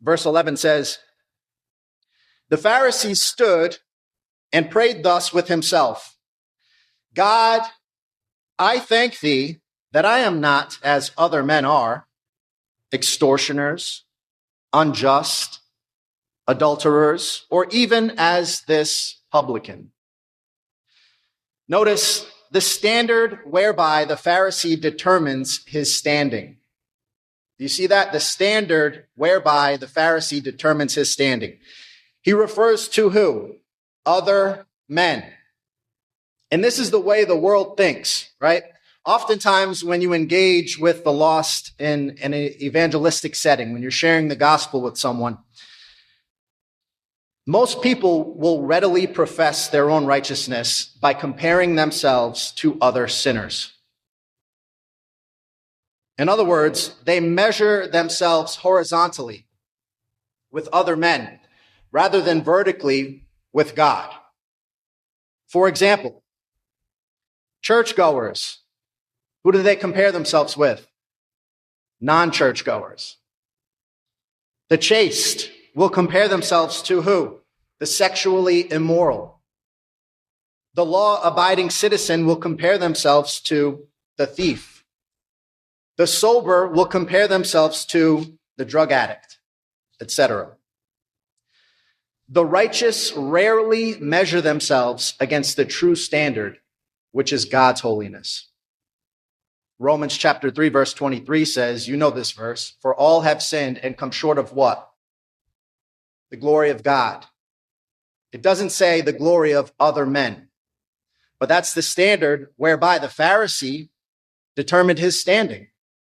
Verse 11 says, "The Pharisee stood and prayed thus with himself, God, I thank thee that I am not as other men are, extortioners, unjust, adulterers, or even as this publican." Notice the standard whereby the Pharisee determines his standing. Do you see that? The standard whereby the Pharisee determines his standing. He refers to who? Other men. And this is the way the world thinks, right? Oftentimes when you engage with the lost in an evangelistic setting, when you're sharing the gospel with someone, most people will readily profess their own righteousness by comparing themselves to other sinners. In other words, they measure themselves horizontally with other men rather than vertically with God. For example, churchgoers, who do they compare themselves with? Non-churchgoers. The chaste will compare themselves to who? The sexually immoral. The law-abiding citizen will compare themselves to the thief. The sober will compare themselves to the drug addict, etc. The righteous rarely measure themselves against the true standard, which is God's holiness. Romans chapter 3, verse 23 says, you know this verse, "For all have sinned and come short of" what? The glory of God. It doesn't say the glory of other men, but that's the standard whereby the Pharisee determined his standing.